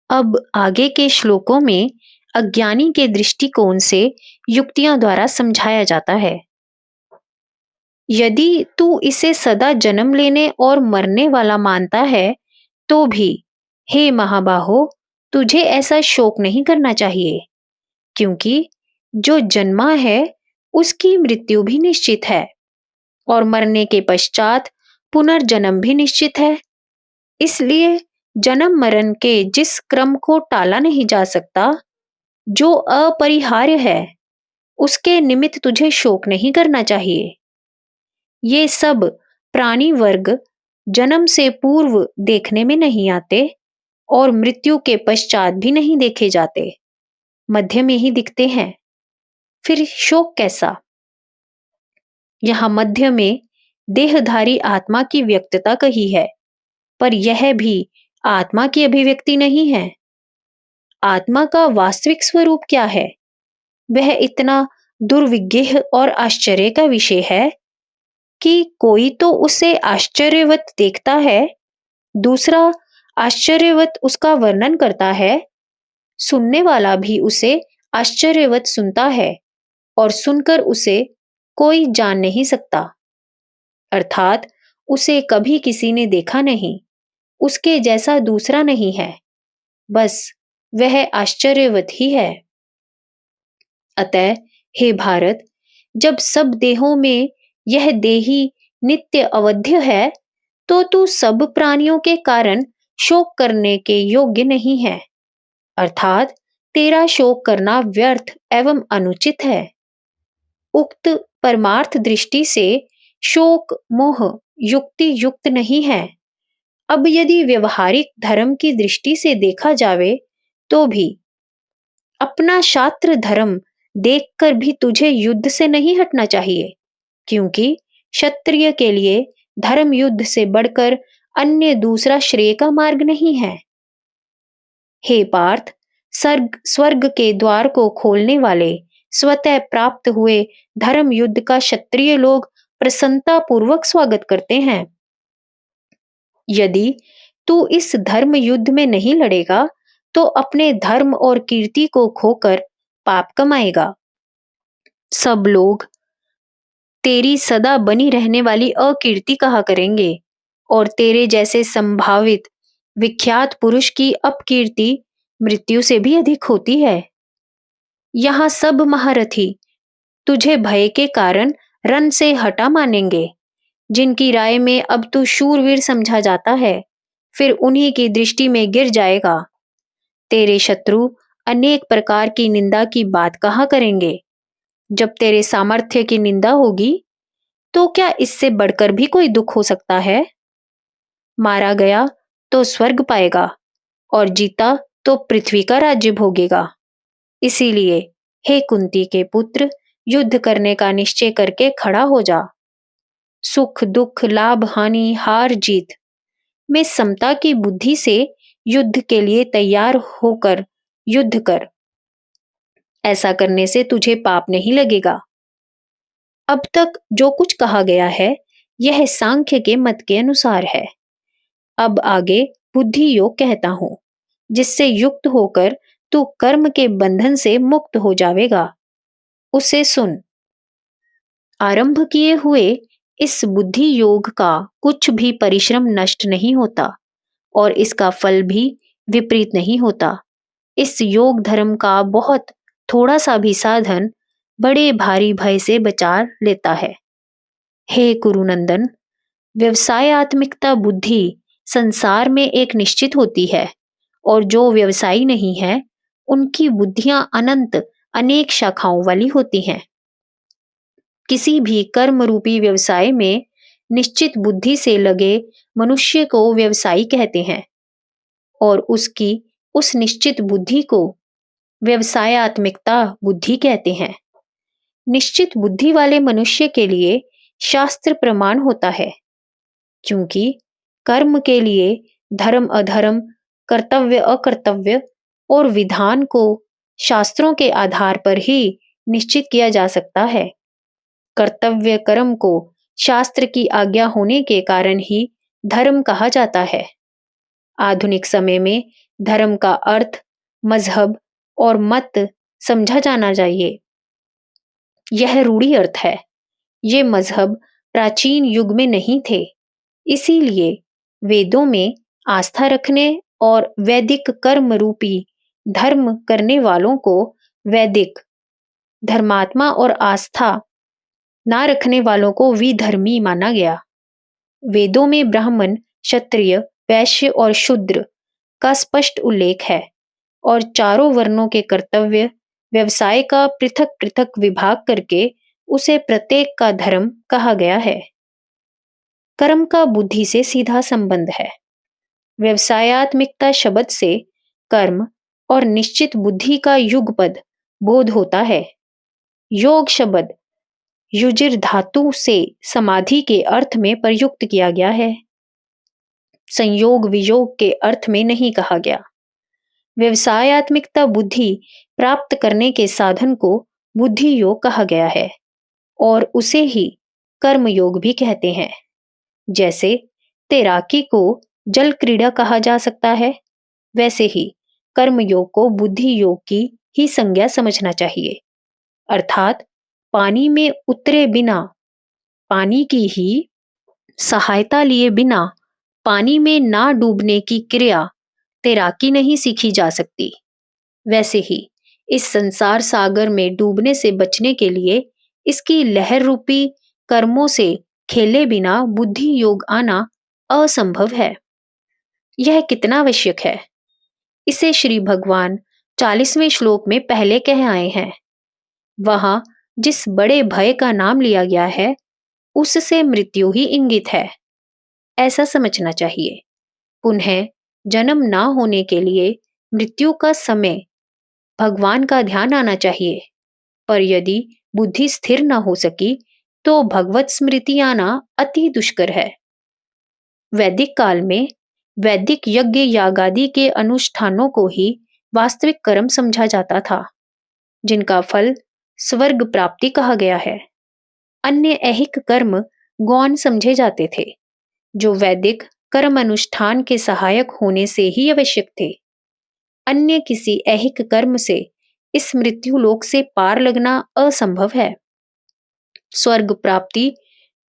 अब आगे के श्लोकों में अज्ञानी के दृष्टिकोण से युक्तियां द्वारा समझाया जाता है। यदि तू इसे सदा जन्म लेने और मरने वाला मानता है, तो भी, हे महाबाहो, तुझे ऐसा शोक नहीं करना चाहिए, क्योंकि जो जन्मा है उसकी मृत्यु भी निश्चित है और मरने के पश्चात पुनर्जन्म भी निश्चित है। इसलिए जन्म मरण के जिस क्रम को टाला नहीं जा सकता, जो अपरिहार्य है, उसके निमित्त तुझे शोक नहीं करना चाहिए। ये सब प्राणी वर्ग जन्म से पूर्व देखने में नहीं आते और मृत्यु के पश्चात भी नहीं देखे जाते, मध्य में ही दिखते हैं। फिर शोक कैसा? यहाँ मध्य में देहधारी आत्मा की व्यक्तता कही है, पर यह भी आत्मा की अभिव्यक्ति नहीं है। आत्मा का वास्तविक स्वरूप क्या है, वह इतना दुर्विज्ञेय और आश्चर्य का विषय है कि कोई तो उसे आश्चर्यवत देखता है, दूसरा आश्चर्यवत उसका वर्णन करता है, सुनने वाला भी उसे आश्चर्यवत सुनता है और सुनकर उसे कोई जान नहीं सकता। अर्थात उसे कभी किसी ने देखा नहीं, उसके जैसा दूसरा नहीं है, बस वह आश्चर्यवत ही है। अतः हे भारत, जब सब देहों में यह देही नित्य अवध्य है, तो तू सब प्राणियों के कारण शोक करने के योग्य नहीं है, अर्थात तेरा शोक करना व्यर्थ एवं अनुचित है। उक्त परमार्थ दृष्टि से शोक मोह युक्ति युक्त नहीं है। अब यदि व्यवहारिक धर्म की दृष्टि से देखा जावे, तो भी अपना शास्त्र धर्म देखकर भी तुझे युद्ध से नहीं हटना चाहिए, क्योंकि क्षत्रिय के लिए धर्म युद्ध से बढ़कर अन्य दूसरा श्रेय का मार्ग नहीं है। हे पार्थ, स्वर्ग के द्वार को खोलने वाले स्वतः प्राप्त हुए धर्म युद्ध का क्षत्रिय लोग प्रसन्नता पूर्वक स्वागत करते हैं। यदि तू इस धर्म युद्ध में नहीं लड़ेगा, तो अपने धर्म और कीर्ति को खोकर पाप कमाएगा। सब लोग तेरी सदा बनी रहने वाली अकीर्ति कहा करेंगे और तेरे जैसे संभावित विख्यात पुरुष की अपकीर्ति मृत्यु से भी अधिक होती है। यहाँ सब महारथी तुझे भय के कारण रण से हटा मानेंगे। जिनकी राय में अब तू शूरवीर समझा जाता है, फिर उन्हीं की दृष्टि में गिर जाएगा। तेरे शत्रु अनेक प्रकार की निंदा की बात कहा करेंगे। जब तेरे सामर्थ्य की निंदा होगी, तो क्या इससे बढ़कर भी कोई दुख हो सकता है? मारा गया तो स्वर्ग पाएगा और जीता तो पृथ्वी का राज्य भोगेगा। इसीलिए हे कुंती के पुत्र, युद्ध करने का निश्चय करके खड़ा हो जा। सुख दुख लाभ हानि हार जीत में समता की बुद्धि से युद्ध के लिए तैयार होकर युद्ध कर। ऐसा करने से तुझे पाप नहीं लगेगा। अब तक जो कुछ कहा गया है, यह सांख्य के मत के अनुसार है। अब आगे बुद्धि योग कहता हूं, जिससे युक्त होकर तू कर्म के बंधन से मुक्त हो जाएगा। उसे सुन। आरंभ किए हुए इस बुद्धि योग का कुछ भी परिश्रम नष्ट नहीं होता और इसका फल भी विपरीत नहीं होता। इस योग धर्म का बहुत थोड़ा सा भी साधन बड़े भारी भय से बचा लेता है। हे कुरुनंदन, व्यवसायत्मिकता बुद्धि संसार में एक निश्चित होती है और जो व्यवसायी नहीं है, उनकी बुद्धियां अनंत अनेक शाखाओं वाली होती हैं। किसी भी कर्म रूपी व्यवसाय में निश्चित बुद्धि से लगे मनुष्य को व्यवसायी कहते हैं और उसकी उस निश्चित बुद्धि को व्यवसायत्मिकता बुद्धि कहते हैं। निश्चित बुद्धि वाले मनुष्य के लिए शास्त्र प्रमाण होता है, क्योंकि कर्म के लिए धर्म अधर्म, कर्तव्य अकर्तव्य और विधान को शास्त्रों के आधार पर ही निश्चित किया जा सकता है। कर्तव्य कर्म को शास्त्र की आज्ञा होने के कारण ही धर्म कहा जाता है। आधुनिक समय में धर्म का अर्थ, मजहब और मत समझा जाना चाहिए। यह रूढ़ि अर्थ है। ये मजहब प्राचीन युग में नहीं थे, इसीलिए वेदों में आस्था रखने और वैदिक कर्म रूपी धर्म करने वालों को वैदिक, धर्मात्मा और आस्था ना रखने वालों को विधर्मी माना गया। वेदों में ब्राह्मण, क्षत्रिय, वैश्य और शूद्र का स्पष्ट उल्लेख है और चारों वर्णों के कर्तव्य, व्यवसाय का पृथक पृथक विभाग करके उसे प्रत्येक का धर्म कहा गया है। कर्म का बुद्धि से सीधा संबंध है। व्यवसायत्मिकता शब्द से कर्म और निश्चित बुद्धि का युगपद बोध होता है। योग शब्द युजिर धातु से समाधि के अर्थ में प्रयुक्त किया गया है, संयोग वियोग के अर्थ में नहीं कहा गया। व्यवसायत्मिकता बुद्धि प्राप्त करने के साधन को बुद्धि योग कहा गया है और उसे ही कर्म योग भी कहते हैं। जैसे तैराकी को जल क्रीड़ा कहा जा सकता है, वैसे ही कर्म योग को बुद्धि योग की ही संज्ञा समझना चाहिए। अर्थात पानी में उतरे बिना, पानी की ही सहायता लिए बिना पानी में ना डूबने की क्रिया तैराकी नहीं सीखी जा सकती। वैसे ही इस संसार सागर में डूबने से बचने के लिए इसकी लहर रूपी कर्मों से खेले बिना बुद्धि योग आना असंभव है। यह कितना आवश्यक है, इसे श्री भगवान 40वें श्लोक में पहले कह आए हैं। वहां जिस बड़े भय का नाम लिया गया है उससे मृत्यु ही इंगित है, ऐसा समझना चाहिए। पुनः जन्म ना होने के लिए मृत्यु का समय भगवान का ध्यान आना चाहिए, पर यदि बुद्धि स्थिर न हो सकी तो भगवत स्मृति आना अति दुष्कर है। वैदिक काल में वैदिक यज्ञ यागादि के अनुष्ठानों को ही वास्तविक कर्म समझा जाता था, जिनका फल स्वर्ग प्राप्ति कहा गया है। अन्य ऐहिक कर्म गौण समझे जाते थे, जो वैदिक कर्म अनुष्ठान के सहायक होने से ही आवश्यक थे। अन्य किसी ऐहिक कर्म से इस मृत्यु लोक से पार लगना असंभव है। स्वर्ग प्राप्ति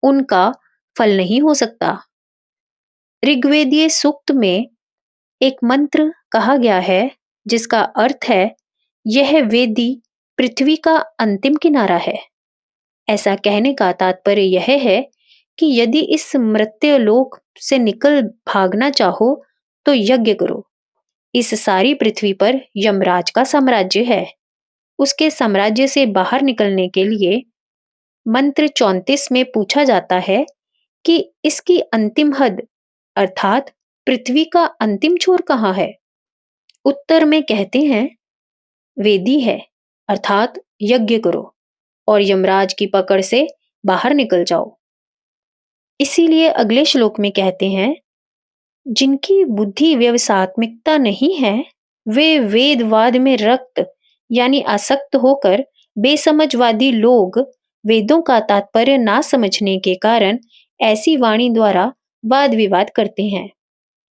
उनका फल नहीं हो सकता। ऋग्वेदीय सूक्त में एक मंत्र कहा गया है जिसका अर्थ है यह वेदी पृथ्वी का अंतिम किनारा है। ऐसा कहने का तात्पर्य यह है कि यदि इस मृत्यु लोक से निकल भागना चाहो तो यज्ञ करो। इस सारी पृथ्वी पर यमराज का साम्राज्य है। उसके साम्राज्य से बाहर निकलने के लिए मंत्र 34 में पूछा जाता है कि इसकी अंतिम हद अर्थात पृथ्वी का अंतिम छोर कहाँ है। उत्तर में कहते हैं वेदी है, अर्थात यज्ञ करो और यमराज की पकड़ से बाहर निकल जाओ। इसीलिए अगले श्लोक में कहते हैं जिनकी बुद्धि व्यवसायत्मिकता नहीं है वे वेदवाद में रक्त यानी आसक्त होकर बेसमझवादी लोग वेदों का तात्पर्य ना समझने के कारण ऐसी वाणी द्वारा वाद विवाद करते हैं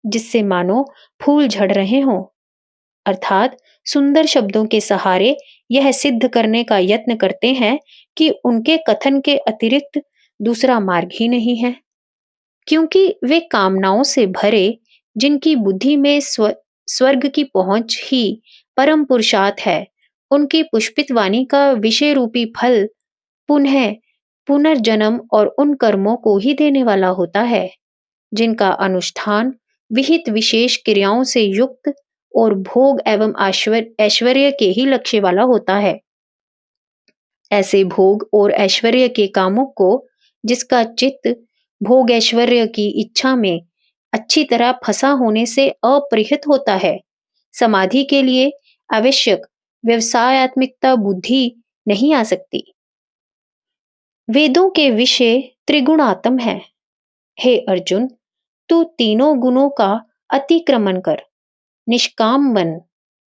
जिससे मानो फूल झड़ रहे हों। अर्थात सुंदर शब्दों के सहारे यह सिद्ध करने का यत्न करते हैं कि उनके कथन के अतिरिक्त दूसरा मार्ग ही नहीं है, क्योंकि वे कामनाओं से भरे जिनकी बुद्धि में स्वर्ग की पहुंच ही परम पुरुषार्थ है, उनकी पुष्पित वाणी का विषय रूपी फल पुनः पुनर्जन्म और उन कर्मों को ही देने वाला होता है जिनका अनुष्ठान विहित विशेष क्रियाओं से युक्त और भोग एवं ऐश्वर्य के ही लक्ष्य वाला होता है। ऐसे भोग और ऐश्वर्य के कामों को जिसका चित्त भोग ऐश्वर्य की इच्छा में अच्छी तरह फंसा होने से अपरिहित होता है, समाधि के लिए आवश्यक व्यवसायत्मिकता बुद्धि नहीं आ सकती। वेदों के विषय त्रिगुणात्म है। हे अर्जुन, तू तीनों गुणों का अतिक्रमण कर, निष्काम बन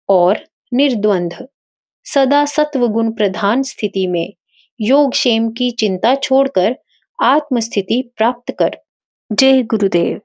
और निर्द्वंद्व सदा सत्व गुण प्रधान स्थिति में योग क्षेम की चिंता छोड़कर आत्मस्थिति प्राप्त कर। जय गुरुदेव।